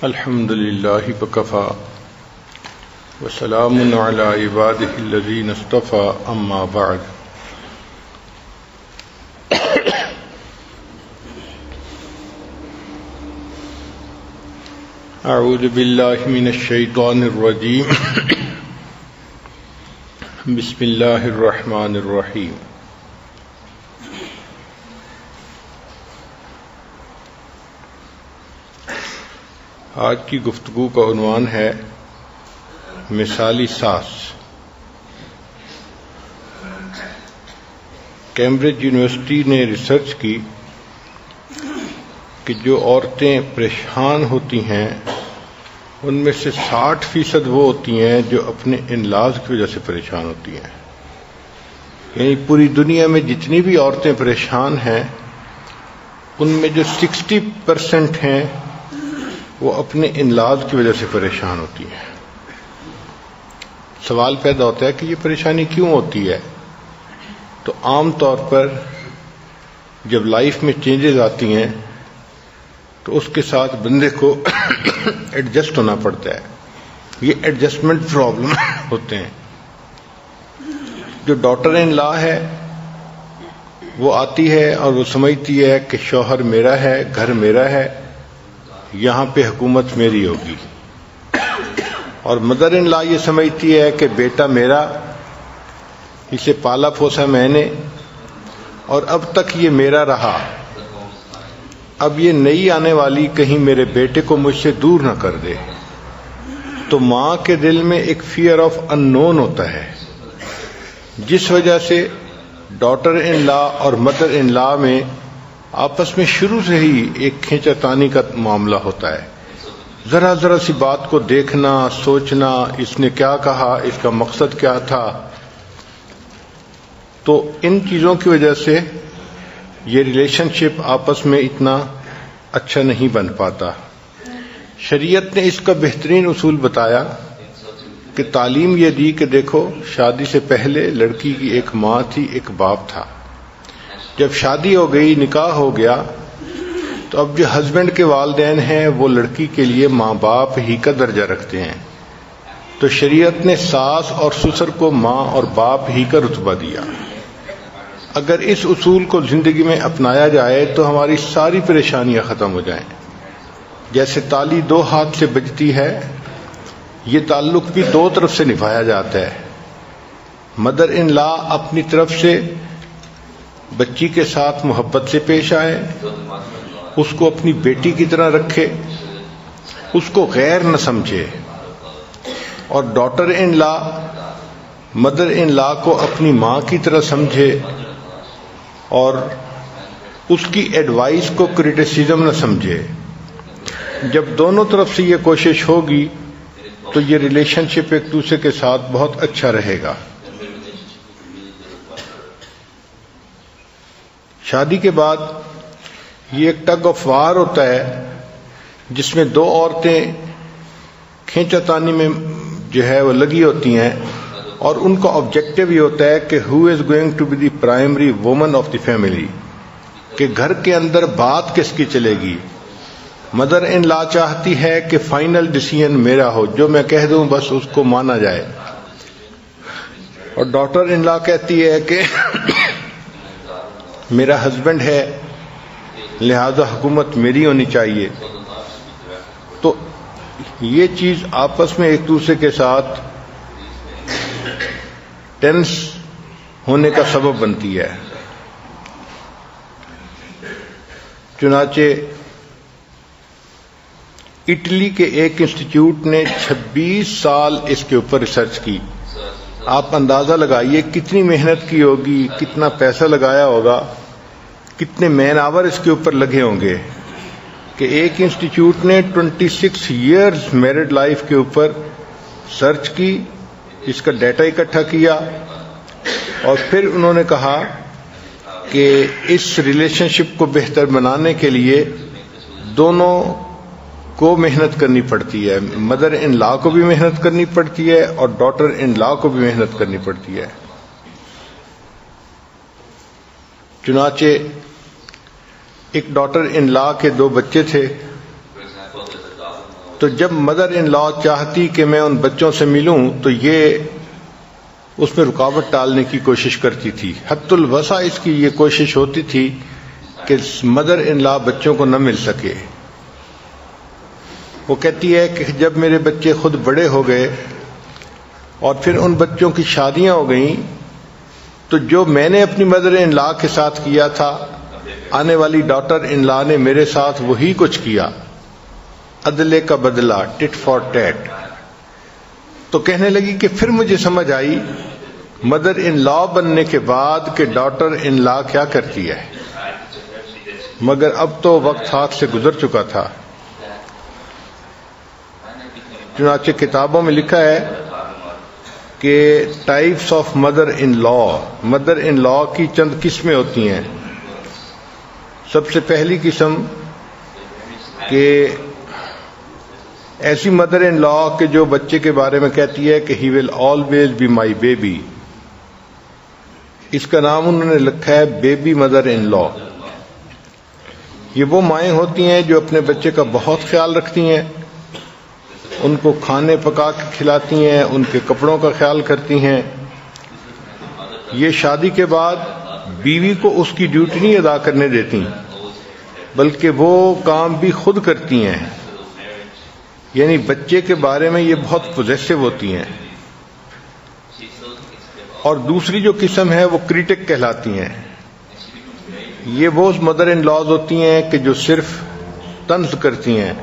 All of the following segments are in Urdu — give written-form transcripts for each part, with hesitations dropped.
الحمد للہ وکفى وسلام علی عبادہ الذین اصطفى اما بعد اعوذ باللہ من الشیطان الرجیم بسم اللہ الرحمن الرحیم آج کی گفتگو کا عنوان ہے مثالی ساس۔ کیمبرج یونیورسٹی نے ریسرچ کی کہ جو عورتیں پریشان ہوتی ہیں ان میں سے 60% وہ ہوتی ہیں جو اپنے ان-لاز کی وجہ سے پریشان ہوتی ہیں۔ یعنی پوری دنیا میں جتنی بھی عورتیں پریشان ہیں ان میں جو 60% ہیں وہ اپنے ان-لاز کی وجہ سے پریشان ہوتی ہیں۔ سوال پیدا ہوتا ہے کہ یہ پریشانی کیوں ہوتی ہے؟ تو عام طور پر جب لائف میں چینجز آتی ہیں تو اس کے ساتھ بندے کو ایڈجسٹ ہونا پڑتا ہے۔ یہ ایڈجسٹمنٹ پرابلم ہوتے ہیں۔ جو ڈاٹر ان لا ہے وہ آتی ہے اور وہ سمجھتی ہے کہ شوہر میرا ہے، گھر میرا ہے، یہاں پہ حکومت میری ہوگی، اور مدر ان لا یہ سمجھتی ہے کہ بیٹا میرا، اسے پالا پوسا میں نے اور اب تک یہ میرا رہا، اب یہ نئی آنے والی کہیں میرے بیٹے کو مجھ سے دور نہ کر دے۔ تو ماں کے دل میں ایک فیئر آف ان نون ہوتا ہے، جس وجہ سے ڈاٹر ان لا اور مدر ان لا میں آپس میں شروع سے ہی ایک کھینچا تانی کا معاملہ ہوتا ہے۔ ذرا ذرا سی بات کو دیکھنا، سوچنا، اس نے کیا کہا، اس کا مقصد کیا تھا۔ تو ان چیزوں کی وجہ سے یہ ریلیشن شپ آپس میں اتنا اچھا نہیں بن پاتا۔ شریعت نے اس کا بہترین اصول بتایا کہ تعلیم یہ دی کہ دیکھو، شادی سے پہلے لڑکی کی ایک ماں تھی، ایک باپ تھا۔ جب شادی ہو گئی، نکاح ہو گیا، تو اب جو ہسبینڈ کے والدین ہیں وہ لڑکی کے لیے ماں باپ ہی کا درجہ رکھتے ہیں۔ تو شریعت نے ساس اور سسر کو ماں اور باپ ہی کا رتبہ دیا۔ اگر اس اصول کو زندگی میں اپنایا جائے تو ہماری ساری پریشانیاں ختم ہو جائیں۔ جیسے تالی 2 ہاتھ سے بجتی ہے، یہ تعلق بھی 2 طرف سے نبھایا جاتا ہے۔ مدر ان لا اپنی طرف سے بچی کے ساتھ محبت سے پیش آئے، اس کو اپنی بیٹی کی طرح رکھے، اس کو غیر نہ سمجھے، اور daughter in law mother in لا کو اپنی ماں کی طرح سمجھے اور اس کی ایڈوائس کو کرٹیسزم نہ سمجھے۔ جب دونوں طرف سے یہ کوشش ہوگی تو یہ ریلیشن شپ ایک دوسرے کے ساتھ بہت اچھا رہے گا۔ شادی کے بعد یہ ایک ٹگ آف وار ہوتا ہے جس میں 2 عورتیں کھینچا تانی میں جو ہے وہ لگی ہوتی ہیں، اور ان کا آبجیکٹو یہ ہوتا ہے کہ who is going to be the primary woman of the family, کہ گھر کے اندر بات کس کی چلے گی۔ مدر ان لا چاہتی ہے کہ فائنل ڈیسیژن میرا ہو، جو میں کہہ دوں بس اس کو مانا جائے، اور ڈاٹر ان لا کہتی ہے کہ میرا ہسبینڈ ہے لہذا حکومت میری ہونی چاہیے۔ تو یہ چیز آپس میں ایک دوسرے کے ساتھ ٹینس ہونے کا سبب بنتی ہے۔ چنانچہ اٹلی کے ایک انسٹیٹیوٹ نے 26 سال اس کے اوپر ریسرچ کی۔ آپ اندازہ لگائیے کتنی محنت کی ہوگی، کتنا پیسہ لگایا ہوگا، کتنے مین آور اس کے اوپر لگے ہوں گے، کہ ایک انسٹیٹیوٹ نے 26 ایئرز میرڈ لائف کے اوپر سرچ کی، اس کا ڈیٹا اکٹھا کیا، اور پھر انہوں نے کہا کہ اس ریلیشن شپ کو بہتر بنانے کے لیے دونوں کو محنت کرنی پڑتی ہے، مدر ان لا کو بھی محنت کرنی پڑتی ہے اور ڈاٹر ان لا کو بھی محنت کرنی پڑتی ہے۔ چنانچہ ایک ڈاٹر ان لا کے 2 بچے تھے، تو جب مدر ان لا چاہتی کہ میں ان بچوں سے ملوں تو یہ اس میں رکاوٹ ڈالنے کی کوشش کرتی تھی. حد الوسع اس کی یہ کوشش ہوتی تھی کہ مدر ان لا بچوں کو نہ مل سکے. وہ کہتی ہے کہ جب میرے بچے خود بڑے ہو گئے اور پھر ان بچوں کی شادیاں ہو گئیں تو جو میں نے اپنی مدر ان لا کے ساتھ کیا تھا آنے والی ڈاٹر ان لا نے میرے ساتھ وہی کچھ کیا. عدلے کا بدلہ، ٹٹ فار ٹیٹ. تو کہنے لگی کہ پھر مجھے سمجھ آئی مدر ان لا بننے کے بعد کہ ڈاٹر ان لا کیا کرتی ہے، مگر اب تو وقت ہاتھ سے گزر چکا تھا. چنانچہ کتابوں میں لکھا ہے کہ ٹائپس آف مدر ان لا کی چند قسمیں ہوتی ہیں. سب سے پہلی قسم کہ ایسی مدر ان لا کہ جو بچے کے بارے میں کہتی ہے کہ he will always be my baby. اس کا نام انہوں نے لکھا ہے بیبی مدر ان لا. یہ وہ مائیں ہوتی ہیں جو اپنے بچے کا بہت خیال رکھتی ہیں، ان کو کھانے پکا کے کھلاتی ہیں، ان کے کپڑوں کا خیال کرتی ہیں. یہ شادی کے بعد بیوی کو اس کی ڈیوٹی نہیں ادا کرنے دیتی بلکہ وہ کام بھی خود کرتی ہیں. یعنی بچے کے بارے میں یہ بہت پوزیسو ہوتی ہیں. اور دوسری جو قسم ہے وہ کریٹک کہلاتی ہیں. یہ وہ مدر ان لاز ہوتی ہیں کہ جو صرف طنز کرتی ہیں،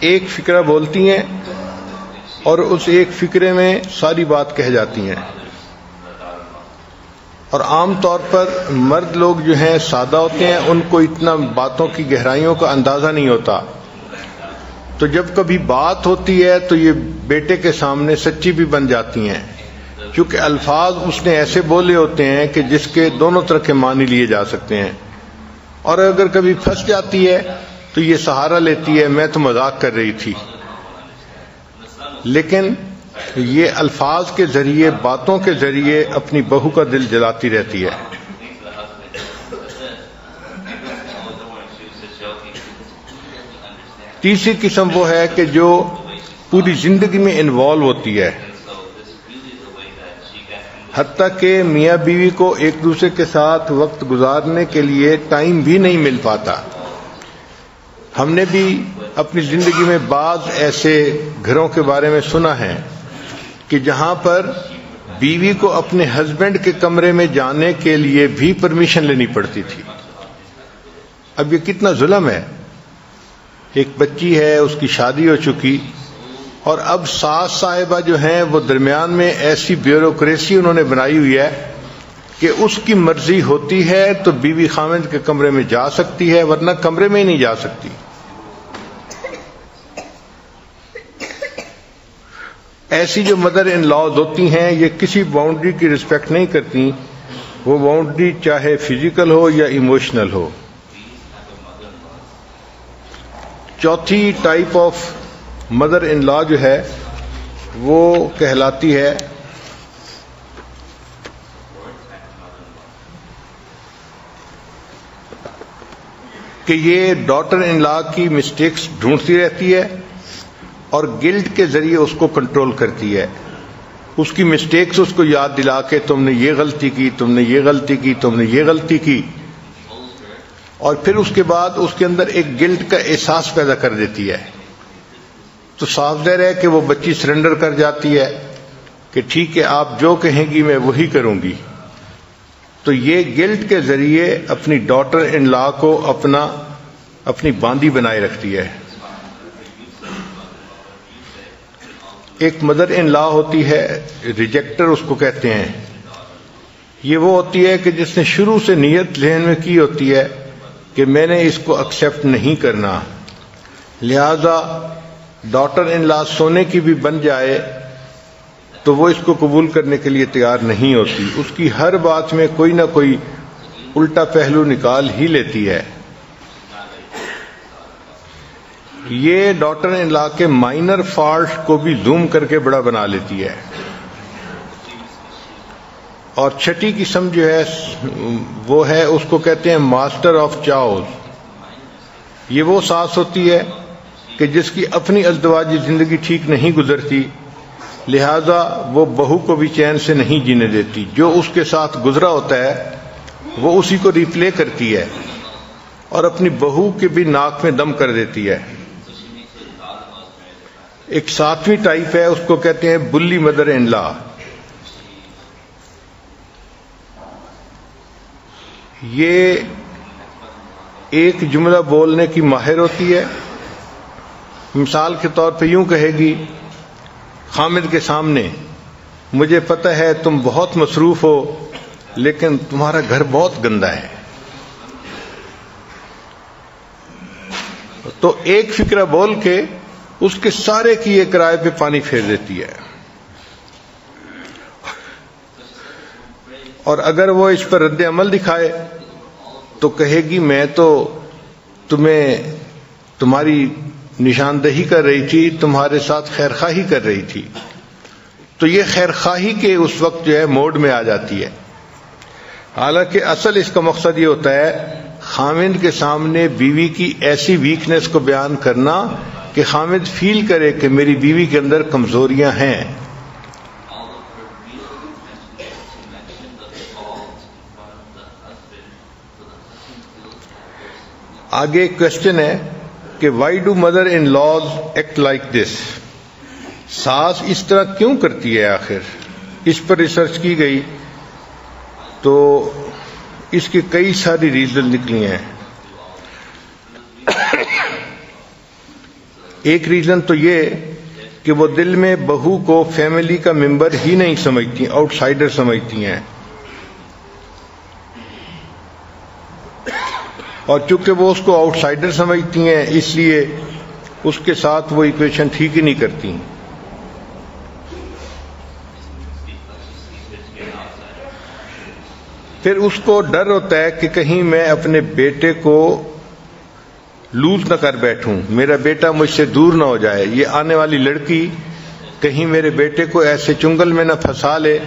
ایک فقرہ بولتی ہیں اور اس ایک فقرے میں ساری بات کہہ جاتی ہیں. اور عام طور پر مرد لوگ جو ہیں سادہ ہوتے ہیں، ان کو اتنا باتوں کی گہرائیوں کا اندازہ نہیں ہوتا. تو جب کبھی بات ہوتی ہے تو یہ بیٹے کے سامنے سچی بھی بن جاتی ہیں، کیونکہ الفاظ اس نے ایسے بولے ہوتے ہیں کہ جس کے دونوں طرح کے معنی لیے جا سکتے ہیں. اور اگر کبھی پھنس جاتی ہے تو یہ سہارا لیتی ہے میں تو مذاق کر رہی تھی، لیکن یہ الفاظ کے ذریعے، باتوں کے ذریعے اپنی بہو کا دل جلاتی رہتی ہے. تیسری قسم وہ ہے کہ جو پوری زندگی میں انوالو ہوتی ہے، حتیٰ کہ میاں بیوی کو ایک دوسرے کے ساتھ وقت گزارنے کے لیے ٹائم بھی نہیں مل پاتا. ہم نے بھی اپنی زندگی میں بعض ایسے گھروں کے بارے میں سنا ہے کہ جہاں پر بیوی کو اپنے ہسبینڈ کے کمرے میں جانے کے لیے بھی پرمیشن لینی پڑتی تھی. اب یہ کتنا ظلم ہے. ایک بچی ہے، اس کی شادی ہو چکی، اور اب ساس صاحبہ جو ہیں وہ درمیان میں ایسی بیوروکریسی انہوں نے بنائی ہوئی ہے کہ اس کی مرضی ہوتی ہے تو بیوی خاوند کے کمرے میں جا سکتی ہے، ورنہ کمرے میں ہی نہیں جا سکتی. ایسی جو مدر ان لاز ہوتی ہیں یہ کسی باؤنڈری کی رسپیکٹ نہیں کرتی، وہ باؤنڈری چاہے فزیکل ہو یا ایموشنل ہو. چوتھی ٹائپ آف مدر ان لا جو ہے وہ کہلاتی ہے کہ یہ ڈاٹر ان لا کی مسٹیکس ڈھونڈتی رہتی ہے اور گلٹ کے ذریعے اس کو کنٹرول کرتی ہے. اس کی مسٹیکس اس کو یاد دلا کے تم نے یہ غلطی کی، تم نے یہ غلطی کی، تم نے یہ غلطی کی، اور پھر اس کے بعد اس کے اندر ایک گلٹ کا احساس پیدا کر دیتی ہے. تو صاف ظاہر ہے کہ وہ بچی سرنڈر کر جاتی ہے کہ ٹھیک ہے آپ جو کہیں گی میں وہی کروں گی. تو یہ گلٹ کے ذریعے اپنی ڈاٹر ان لا کو اپنی باندی بنائے رکھتی ہے. ایک مدر ان لا ہوتی ہے ریجیکٹر اس کو کہتے ہیں. یہ وہ ہوتی ہے کہ جس نے شروع سے نیت ذہن میں کی ہوتی ہے کہ میں نے اس کو ایکسیپٹ نہیں کرنا، لہذا ڈاٹر ان لا سونے کی بھی بن جائے تو وہ اس کو قبول کرنے کے لیے تیار نہیں ہوتی. اس کی ہر بات میں کوئی نہ کوئی الٹا پہلو نکال ہی لیتی ہے. یہ ڈاٹر ان لا کے مائنر فالٹ کو بھی زوم کر کے بڑا بنا لیتی ہے. اور چھٹی قسم جو ہے وہ ہے، اس کو کہتے ہیں ماسٹر آف چاؤز. یہ وہ ساس ہوتی ہے کہ جس کی اپنی ازدواجی زندگی ٹھیک نہیں گزرتی، لہذا وہ بہو کو بھی چین سے نہیں جینے دیتی. جو اس کے ساتھ گزرا ہوتا ہے وہ اسی کو ریپلے کرتی ہے اور اپنی بہو کے بھی ناک میں دم کر دیتی ہے. ایک 7ویں ٹائپ ہے، اس کو کہتے ہیں بلی مدر ان لا. یہ ایک جملہ بولنے کی ماہر ہوتی ہے. مثال کے طور پہ یوں کہے گی خامد کے سامنے، مجھے پتہ ہے تم بہت مصروف ہو لیکن تمہارا گھر بہت گندا ہے. تو ایک فکرہ بول کے اس کے سارے کیے کرائے پہ پانی پھیر دیتی ہے. اور اگر وہ اس پر رد عمل دکھائے تو کہے گی میں تو تمہیں تمہاری نشاندہی کر رہی تھی، تمہارے ساتھ خیر خواہی کر رہی تھی. تو یہ خیر خواہی کے اس وقت جو ہے موڈ میں آ جاتی ہے. حالانکہ اصل اس کا مقصد یہ ہوتا ہے خامند کے سامنے بیوی کی ایسی ویکنس کو بیان کرنا کہ خامند فیل کرے کہ میری بیوی کے اندر کمزوریاں ہیں. آگے ایک کوشچن ہے کہ why do mother in laws act like this? ساس اس طرح کیوں کرتی ہے آخر؟ اس پر ریسرچ کی گئی تو اس کی کئی ساری ریزن نکلی ہیں. ایک ریزن تو یہ کہ وہ دل میں بہو کو فیملی کا ممبر ہی نہیں سمجھتی، آؤٹ سائڈر سمجھتی ہیں. اور چونکہ وہ اس کو آؤٹ سائڈر سمجھتی ہیں اس لیے اس کے ساتھ وہ ایکویشن ٹھیک ہی نہیں کرتی. پھر اس کو ڈر ہوتا ہے کہ کہیں میں اپنے بیٹے کو لوز نہ کر بیٹھوں، میرا بیٹا مجھ سے دور نہ ہو جائے، یہ آنے والی لڑکی کہیں میرے بیٹے کو ایسے چنگل میں نہ پھنسا لے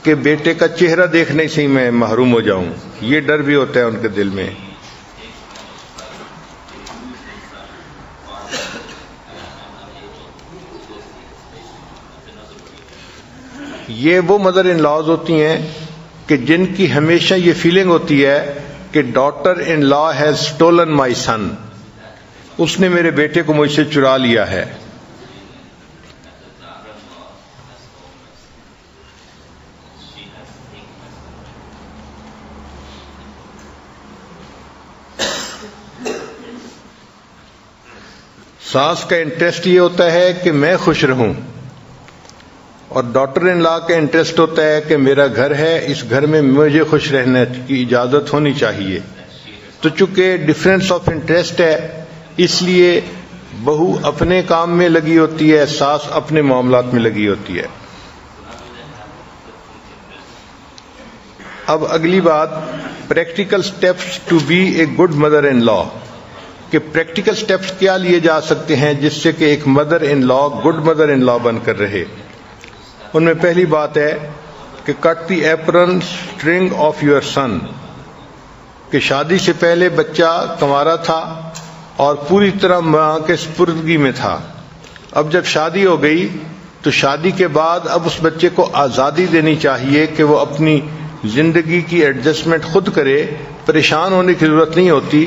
کہ بیٹے کا چہرہ دیکھنے سے ہی میں محروم ہو جاؤں. یہ ڈر بھی ہوتا ہے ان کے دل میں. یہ وہ مدر ان لاز ہوتی ہیں کہ جن کی ہمیشہ یہ فیلنگ ہوتی ہے کہ daughter in law has stolen my son, اس نے میرے بیٹے کو مجھ سے چرا لیا ہے. ساس کا انٹرسٹ یہ ہوتا ہے کہ میں خوش رہوں اور ڈاٹر ان لا کا انٹرسٹ ہوتا ہے کہ میرا گھر ہے، اس گھر میں مجھے خوش رہنے کی اجازت ہونی چاہیے. تو چونکہ ڈفرینس آف انٹرسٹ ہے اس لیے بہو اپنے کام میں لگی ہوتی ہے، ساس اپنے معاملات میں لگی ہوتی ہے. اب اگلی بات practical steps to be a good mother in law, کہ پریکٹیکل سٹیپس کیا لیے جا سکتے ہیں جس سے کہ ایک mother in law good mother in لا بن کر رہے. ان میں پہلی بات ہے کہ کٹ دی ایپرن اسٹرنگ آف یور سن، کہ شادی سے پہلے بچہ کنوارا تھا اور پوری طرح ماں کے سپردگی میں تھا. اب جب شادی ہو گئی تو شادی کے بعد اب اس بچے کو آزادی دینی چاہیے کہ وہ اپنی زندگی کی ایڈجسٹمنٹ خود کرے. پریشان ہونے کی ضرورت نہیں ہوتی،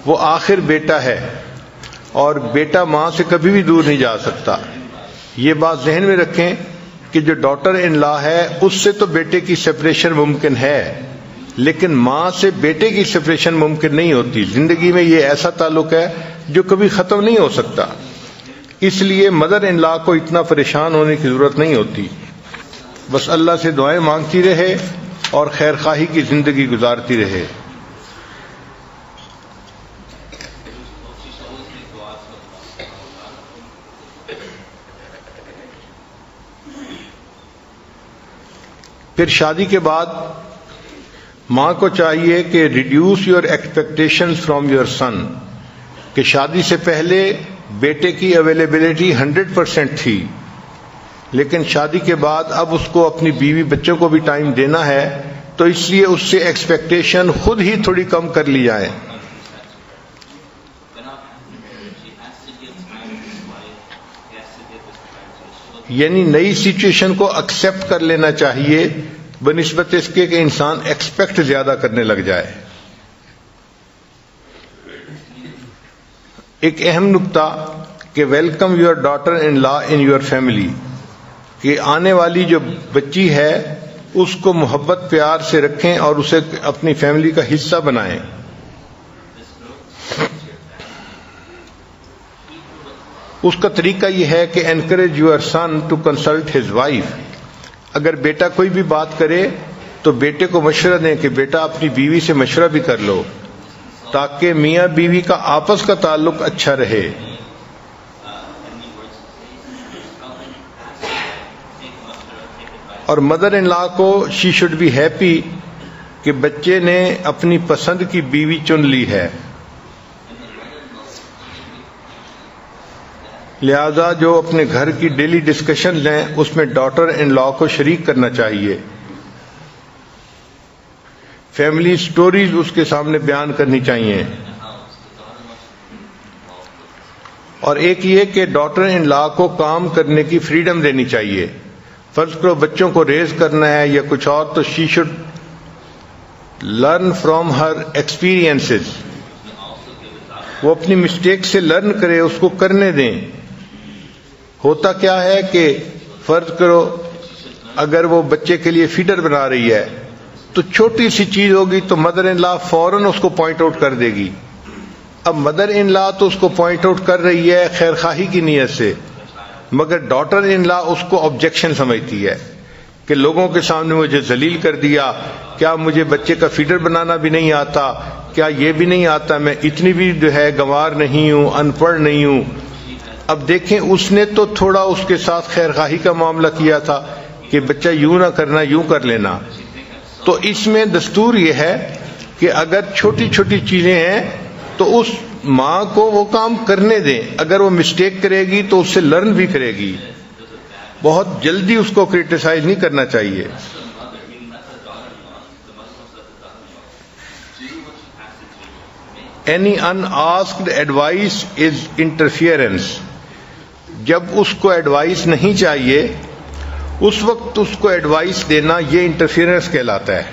وہ آخر بیٹا ہے اور بیٹا ماں سے کبھی بھی دور نہیں جا سکتا. یہ بات ذہن میں رکھیں کہ جو ڈاٹر ان لا ہے اس سے تو بیٹے کی سپریشن ممکن ہے لیکن ماں سے بیٹے کی سپریشن ممکن نہیں ہوتی. زندگی میں یہ ایسا تعلق ہے جو کبھی ختم نہیں ہو سکتا، اس لیے مدر ان لا کو اتنا پریشان ہونے کی ضرورت نہیں ہوتی. بس اللہ سے دعائیں مانگتی رہے اور خیر خواہی کی زندگی گزارتی رہے. پھر شادی کے بعد ماں کو چاہیے کہ reduce your expectation from your son, کہ شادی سے پہلے بیٹے کی اویلیبلٹی 100% تھی لیکن شادی کے بعد اب اس کو اپنی بیوی بچوں کو بھی ٹائم دینا ہے تو اس لیے اس سے ایکسپیکٹیشن خود ہی تھوڑی کم کر لی جائے. یعنی نئی سچویشن کو ایکسپٹ کر لینا چاہیے بنسبت اس کے کہ انسان ایکسپیکٹ زیادہ کرنے لگ جائے. ایک اہم نقطہ کہ welcome your daughter in law in your family, کہ آنے والی جو بچی ہے اس کو محبت پیار سے رکھیں اور اسے اپنی فیملی کا حصہ بنائیں. اس کا طریقہ یہ ہے کہ encourage your son to consult his wife. اگر بیٹا کوئی بھی بات کرے تو بیٹے کو مشورہ دیں کہ بیٹا اپنی بیوی سے مشورہ بھی کر لو تاکہ میاں بیوی کا آپس کا تعلق اچھا رہے. اور مدر ان لا کو شی شوڈ بی ہیپی کہ بچے نے اپنی پسند کی بیوی چن لی ہے. لہذا جو اپنے گھر کی ڈیلی ڈسکشن لیں اس میں ڈاٹر ان لا کو شریک کرنا چاہیے. فیملی سٹوریز اس کے سامنے بیان کرنی چاہیے. اور ایک یہ کہ ڈاٹر ان لا کو کام کرنے کی فریڈم دینی چاہیے. فرض کرو بچوں کو ریز کرنا ہے یا کچھ اور تو she should learn from her experiences. وہ اپنی مسٹیک سے لرن کرے، اس کو کرنے دیں. ہوتا کیا ہے کہ فرض کرو اگر وہ بچے کے لیے فیڈر بنا رہی ہے تو چھوٹی سی چیز ہوگی تو مدر ان لا فوراً اس کو پوائنٹ آؤٹ کر دے گی. اب مدر ان لا تو اس کو پوائنٹ آؤٹ کر رہی ہے خیر خواہی کی نیت سے، مگر ڈاٹر ان لا اس کو آبجیکشن سمجھتی ہے کہ لوگوں کے سامنے مجھے ذلیل کر دیا، کیا مجھے بچے کا فیڈر بنانا بھی نہیں آتا، کیا یہ بھی نہیں آتا، میں اتنی بھی جو ہے گنوار نہیں ہوں، ان پڑھ نہیں ہوں. اب دیکھیں اس نے تو تھوڑا اس کے ساتھ خیر خواہی کا معاملہ کیا تھا کہ بچہ یوں نہ کرنا یوں کر لینا. تو اس میں دستور یہ ہے کہ اگر چھوٹی چھوٹی چیزیں ہیں تو اس ماں کو وہ کام کرنے دیں. اگر وہ مسٹیک کرے گی تو اس سے لرن بھی کرے گی. بہت جلدی اس کو کرٹیسائز نہیں کرنا چاہیے. Any unasked advice is interference. جب اس کو ایڈوائس نہیں چاہیے اس وقت اس کو ایڈوائس دینا یہ انٹرفیئرنس کہلاتا ہے.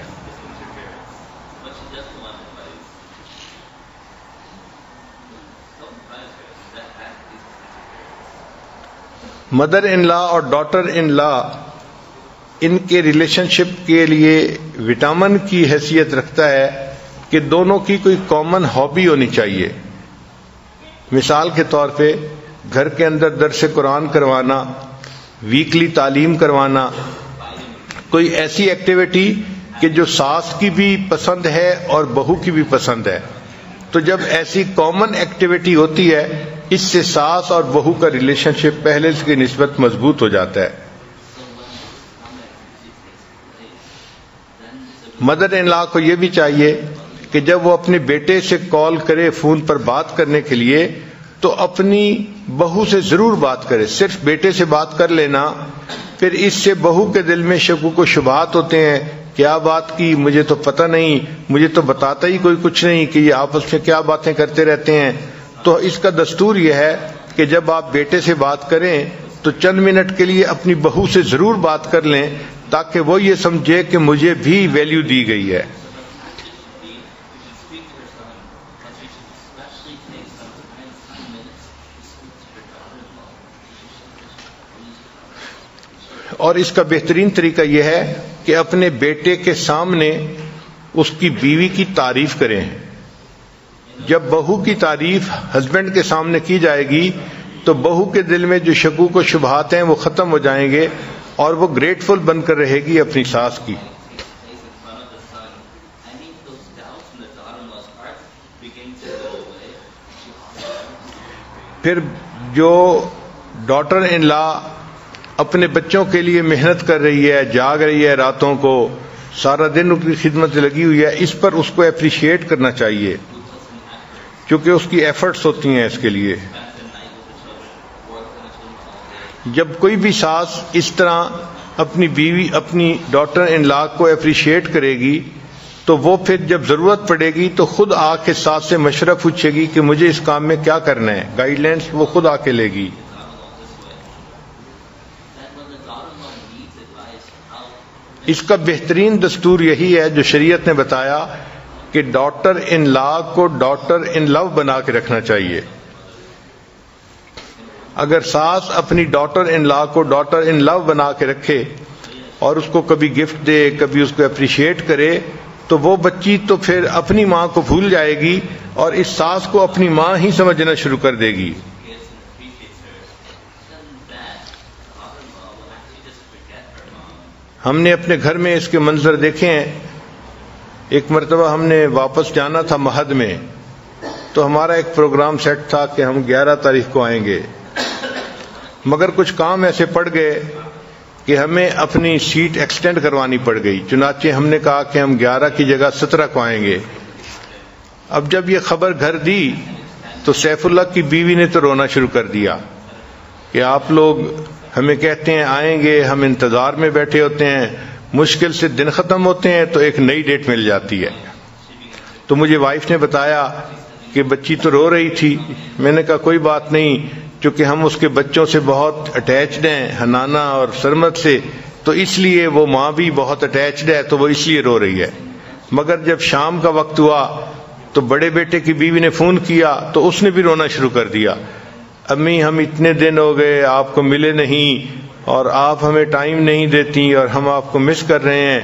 مدر ان لا اور ڈاٹر ان لا ان کے ریلیشن شپ کے لیے وٹامن کی حیثیت رکھتا ہے کہ دونوں کی کوئی کامن ہابی ہونی چاہیے. مثال کے طور پہ گھر کے اندر درس قرآن کروانا، ویکلی تعلیم کروانا، کوئی ایسی ایکٹیویٹی کہ جو ساس کی بھی پسند ہے اور بہو کی بھی پسند ہے. تو جب ایسی کامن ایکٹیویٹی ہوتی ہے اس سے ساس اور بہو کا ریلیشن شپ پہلے کی نسبت مضبوط ہو جاتا ہے. مدر ان لا کو یہ بھی چاہیے کہ جب وہ اپنے بیٹے سے کال کرے فون پر بات کرنے کے لیے تو اپنی بہو سے ضرور بات کرے. صرف بیٹے سے بات کر لینا پھر اس سے بہو کے دل میں شکوک و شبہات ہوتے ہیں، کیا بات کی مجھے تو پتہ نہیں، مجھے تو بتاتا ہی کوئی کچھ نہیں کہ یہ آپس میں کیا باتیں کرتے رہتے ہیں. تو اس کا دستور یہ ہے کہ جب آپ بیٹے سے بات کریں تو چند منٹ کے لیے اپنی بہو سے ضرور بات کر لیں تاکہ وہ یہ سمجھے کہ مجھے بھی ویلیو دی گئی ہے. اور اس کا بہترین طریقہ یہ ہے کہ اپنے بیٹے کے سامنے اس کی بیوی کی تعریف کریں. جب بہو کی تعریف ہسبینڈ کے سامنے کی جائے گی تو بہو کے دل میں جو شکوک و شبہات ہیں وہ ختم ہو جائیں گے اور وہ گریٹفل بن کر رہے گی اپنی ساس کی. پھر جو ڈاٹر ان لا اپنے بچوں کے لیے محنت کر رہی ہے، جاگ رہی ہے راتوں کو، سارا دن ان کی خدمت لگی ہوئی ہے، اس پر اس کو اپریشیٹ کرنا چاہیے کیونکہ اس کی ایفرٹس ہوتی ہیں اس کے لیے. جب کوئی بھی ساس اس طرح اپنی بیوی اپنی ڈاٹر ان لا کو اپریشیٹ کرے گی تو وہ پھر جب ضرورت پڑے گی تو خود آ کے ساس سے مشورہ پوچھے گی کہ مجھے اس کام میں کیا کرنا ہے. گائیڈ لائنس وہ خود آ کے لے گی. اس کا بہترین دستور یہی ہے جو شریعت نے بتایا کہ ڈاٹر ان لا کو ڈاٹر ان لو بنا کے رکھنا چاہیے. اگر ساس اپنی ڈاٹر ان لا کو ڈاٹر ان لو بنا کے رکھے اور اس کو کبھی گفٹ دے، کبھی اس کو اپریشیٹ کرے، تو وہ بچی تو پھر اپنی ماں کو بھول جائے گی اور اس ساس کو اپنی ماں ہی سمجھنا شروع کر دے گی. ہم نے اپنے گھر میں اس کے منظر دیکھے ہیں. ایک مرتبہ ہم نے واپس جانا تھا مہد میں، تو ہمارا ایک پروگرام سیٹ تھا کہ ہم 11 تاریخ کو آئیں گے، مگر کچھ کام ایسے پڑ گئے کہ ہمیں اپنی سیٹ ایکسٹینڈ کروانی پڑ گئی. چنانچہ ہم نے کہا کہ ہم 11 کی جگہ 17 کو آئیں گے. اب جب یہ خبر گھر دی تو سیف اللہ کی بیوی نے تو رونا شروع کر دیا کہ آپ لوگ ہمیں کہتے ہیں آئیں گے، ہم انتظار میں بیٹھے ہوتے ہیں، مشکل سے دن ختم ہوتے ہیں تو ایک نئی ڈیٹ مل جاتی ہے. تو مجھے وائف نے بتایا کہ بچی تو رو رہی تھی. میں نے کہا کوئی بات نہیں، چونکہ ہم اس کے بچوں سے بہت اٹیچڈ ہیں، حنانا اور سرمد سے، تو اس لیے وہ ماں بھی بہت اٹیچڈ ہے، تو وہ اس لیے رو رہی ہے. مگر جب شام کا وقت ہوا تو بڑے بیٹے کی بیوی نے فون کیا تو اس نے بھی رونا شروع کر دیا. امی ہم اتنے دن ہو گئے آپ کو ملے نہیں اور آپ ہمیں ٹائم نہیں دیتی اور ہم آپ کو مس کر رہے ہیں.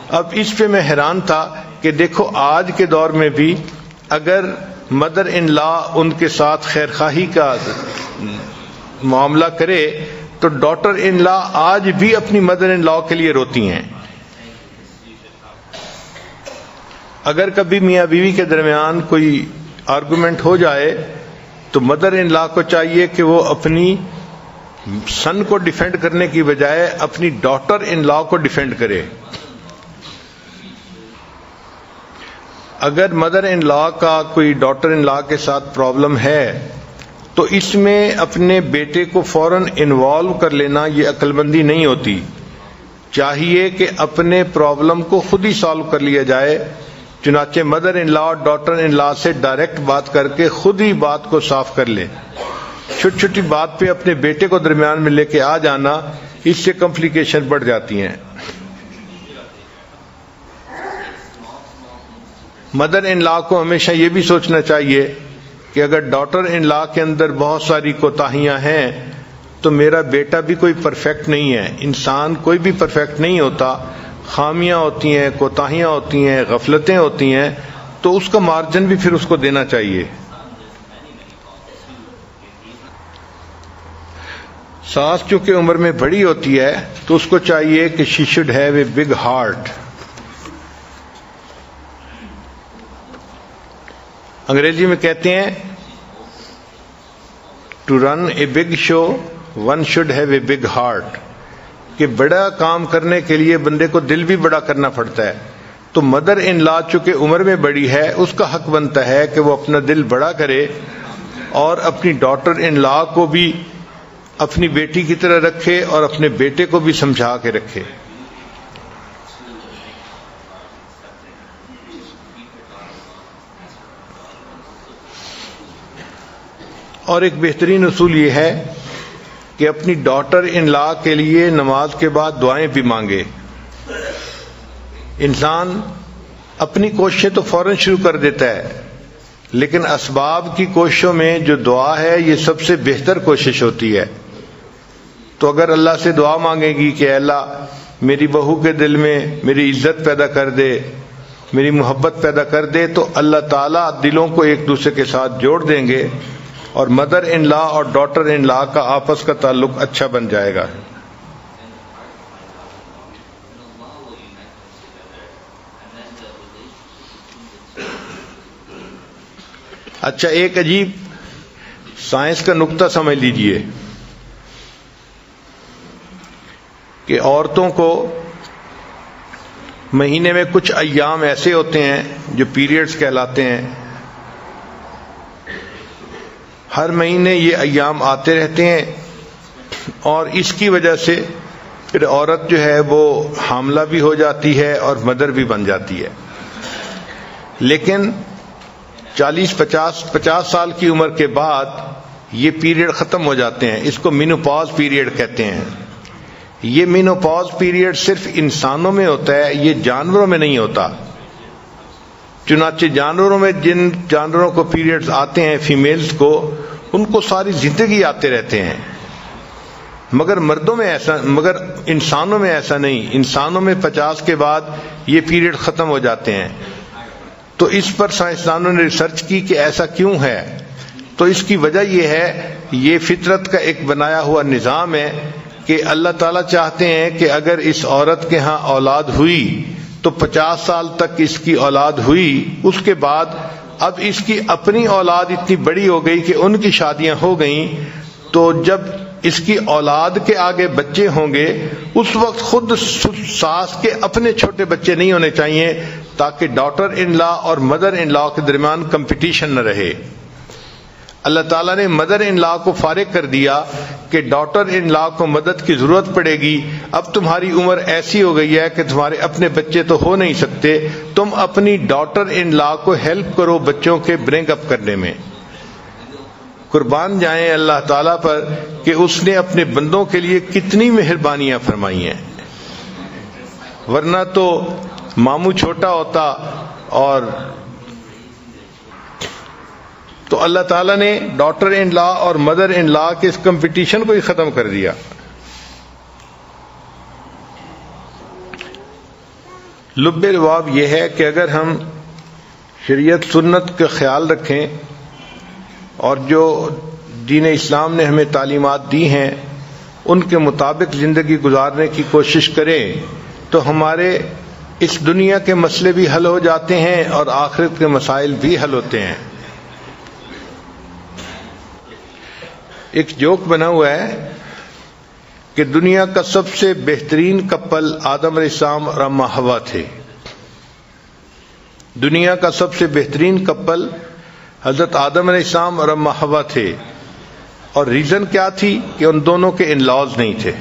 اب اس پہ میں حیران تھا کہ دیکھو آج کے دور میں بھی اگر مدر ان لا ان کے ساتھ خیر خواہی کا معاملہ کرے تو ڈاٹر ان لا آج بھی اپنی مدر ان لا کے لیے روتی ہیں. اگر کبھی میاں بیوی کے درمیان کوئی آرگومنٹ ہو جائے تو مدر ان لا کو چاہیے کہ وہ اپنی سن کو ڈیفینڈ کرنے کی بجائے اپنی ڈاٹر ان لا کو ڈیفینڈ کرے. اگر مدر ان لا کا کوئی ڈاٹر ان لا کے ساتھ پرابلم ہے تو اس میں اپنے بیٹے کو فوراً انوالو کر لینا یہ عقل مندی نہیں ہوتی. چاہیے کہ اپنے پرابلم کو خود ہی سالو کر لیا جائے. چنانچہ مدر ان لا اور ڈاٹر ان لا سے ڈائریکٹ بات کر کے خود ہی بات کو صاف کر لیں. چھوٹی چھوٹی بات پہ اپنے بیٹے کو درمیان میں لے کے آ جانا، اس سے کمپلیکیشن بڑھ جاتی ہیں. مدر ان لا کو ہمیشہ یہ بھی سوچنا چاہیے کہ اگر ڈاٹر ان لا کے اندر بہت ساری کوتاہیاں ہیں تو میرا بیٹا بھی کوئی پرفیکٹ نہیں ہے. انسان کوئی بھی پرفیکٹ نہیں ہوتا، خامیاں ہوتی ہیں، کوتاہیاں ہوتی ہیں، غفلتیں ہوتی ہیں، تو اس کا مارجن بھی پھر اس کو دینا چاہیے. ساس چونکہ عمر میں بڑی ہوتی ہے تو اس کو چاہیے کہ she should have a big heart. انگریزی میں کہتے ہیں to run a big show one should have a big heart, کہ بڑا کام کرنے کے لیے بندے کو دل بھی بڑا کرنا پڑتا ہے. تو مدر ان لا چونکہ عمر میں بڑی ہے اس کا حق بنتا ہے کہ وہ اپنا دل بڑا کرے اور اپنی ڈاٹر ان لا کو بھی اپنی بیٹی کی طرح رکھے اور اپنے بیٹے کو بھی سمجھا کے رکھے. اور ایک بہترین اصول یہ ہے کہ اپنی ڈاٹر ان لا کے لیے نماز کے بعد دعائیں بھی مانگے. انسان اپنی کوششیں تو فوراً شروع کر دیتا ہے، لیکن اسباب کی کوششوں میں جو دعا ہے یہ سب سے بہتر کوشش ہوتی ہے. تو اگر اللہ سے دعا مانگے گی کہ اے اللہ میری بہو کے دل میں میری عزت پیدا کر دے، میری محبت پیدا کر دے، تو اللہ تعالیٰ دلوں کو ایک دوسرے کے ساتھ جوڑ دیں گے اور مدر ان لا اور ڈاٹر ان لا کا آپس کا تعلق اچھا بن جائے گا. اچھا، ایک عجیب سائنس کا نقطہ سمجھ لیجئے کہ عورتوں کو مہینے میں کچھ ایام ایسے ہوتے ہیں جو پیریڈز کہلاتے ہیں. ہر مہینے یہ ایام آتے رہتے ہیں اور اس کی وجہ سے پھر عورت جو ہے وہ حاملہ بھی ہو جاتی ہے اور مدر بھی بن جاتی ہے. لیکن 50 سال کی عمر کے بعد یہ پیریڈ ختم ہو جاتے ہیں. اس کو مینوپاز پیریڈ کہتے ہیں. یہ مینوپاز پیریڈ صرف انسانوں میں ہوتا ہے، یہ جانوروں میں نہیں ہوتا. چنانچہ جانوروں میں جن جانوروں کو پیریڈز آتے ہیں فیمیلز کو، ان کو ساری زندگی آتے رہتے ہیں، مگر انسانوں میں ایسا نہیں. انسانوں میں 50 کے بعد یہ پیریڈ ختم ہو جاتے ہیں. تو اس پر سائنسدانوں نے ریسرچ کی کہ ایسا کیوں ہے. تو اس کی وجہ یہ ہے، یہ فطرت کا ایک بنایا ہوا نظام ہے کہ اللہ تعالیٰ چاہتے ہیں کہ اگر اس عورت کے ہاں اولاد ہوئی تو 50 سال تک اس کی اولاد ہوئی، اس کے بعد اب اس کی اپنی اولاد اتنی بڑی ہو گئی کہ ان کی شادیاں ہو گئیں، تو جب اس کی اولاد کے آگے بچے ہوں گے اس وقت خود ساس کے اپنے چھوٹے بچے نہیں ہونے چاہیے، تاکہ ڈاٹر ان لا اور مدر ان لا کے درمیان کمپٹیشن نہ رہے. اللہ تعالیٰ نے مدر ان لا کو فارغ کر دیا کہ ڈاٹر ان لا کو مدد کی ضرورت پڑے گی. اب تمہاری عمر ایسی ہو گئی ہے کہ تمہارے اپنے بچے تو ہو نہیں سکتے، تم اپنی ڈاٹر ان لا کو ہیلپ کرو بچوں کے برنگ اپ کرنے میں. قربان جائیں اللہ تعالیٰ پر کہ اس نے اپنے بندوں کے لیے کتنی مہربانیاں فرمائی ہیں. ورنہ تو ماموں چھوٹا ہوتا اور تو اللہ تعالیٰ نے ڈاٹر ان لا اور مدر ان لا کے اس کمپٹیشن کو ہی ختم کر دیا. لب لباب یہ ہے کہ اگر ہم شریعت سنت کا خیال رکھیں اور جو دین اسلام نے ہمیں تعلیمات دی ہیں ان کے مطابق زندگی گزارنے کی کوشش کریں تو ہمارے اس دنیا کے مسئلے بھی حل ہو جاتے ہیں اور آخرت کے مسائل بھی حل ہوتے ہیں. ایک جوک بنا ہوا ہے کہ دنیا کا سب سے بہترین کپل آدم علیہ السلام اور اما حوا تھے. دنیا کا سب سے بہترین کپل حضرت آدم علیہ السلام اور اما حوا تھے، اور ریزن کیا تھی کہ ان دونوں کے ان لاز نہیں تھے.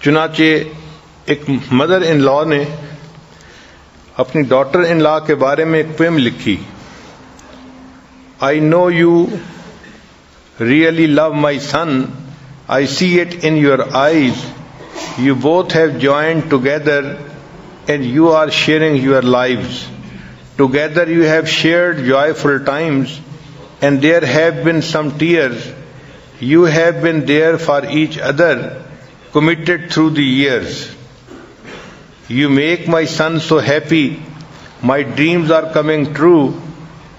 چنانچہ ایک مدر ان لا نے اپنی ڈاٹر ان لا کے بارے میں ایک پویم لکھی. I know you really love my son. I see it in your eyes. You both have joined together and you are sharing your lives. Together you have shared joyful times and there have been some tears. You have been there for each other, committed through the years. You make my son so happy. My dreams are coming true.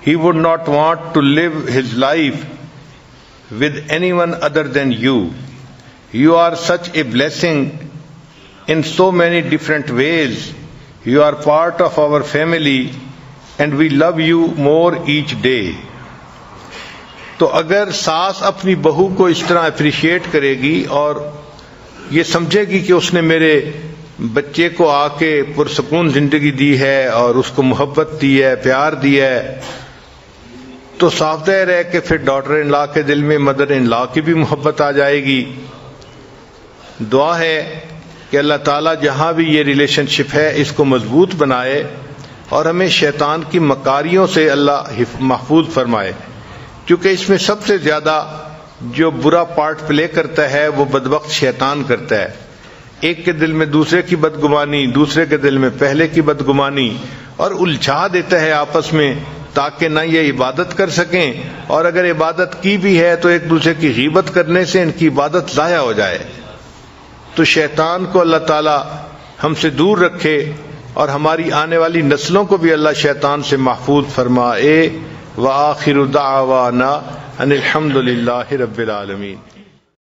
He would not want to live his life with anyone other than you. You are such a blessing in so many different ways. You are part of our family and we love you more each day. تو اگر ساس اپنی بہو کو اس طرح اپریشیٹ کرے گی اور یہ سمجھے گی کہ اس نے میرے بچے کو آ کے پرسکون زندگی دی ہے اور اس کو محبت دی ہے، پیار دیا ہے، تو صاف ظاہر ہے کہ پھر ڈاٹر ان لا کے دل میں مدر ان لا کی بھی محبت آ جائے گی. دعا ہے کہ اللہ تعالیٰ جہاں بھی یہ ریلیشن شپ ہے اس کو مضبوط بنائے اور ہمیں شیطان کی مکاریوں سے اللہ محفوظ فرمائے، کیونکہ اس میں سب سے زیادہ جو برا پارٹ پلے کرتا ہے وہ بدبخت شیطان کرتا ہے. ایک کے دل میں دوسرے کی بدگمانی، دوسرے کے دل میں پہلے کی بدگمانی، اور الجھا دیتا ہے آپس میں تاکہ نہ یہ عبادت کر سکیں، اور اگر عبادت کی بھی ہے تو ایک دوسرے کی غیبت کرنے سے ان کی عبادت ضائع ہو جائے. تو شیطان کو اللہ تعالی ہم سے دور رکھے اور ہماری آنے والی نسلوں کو بھی اللہ شیطان سے محفوظ فرمائے. وآخر دعوانا ان الحمد للہ رب العالمین.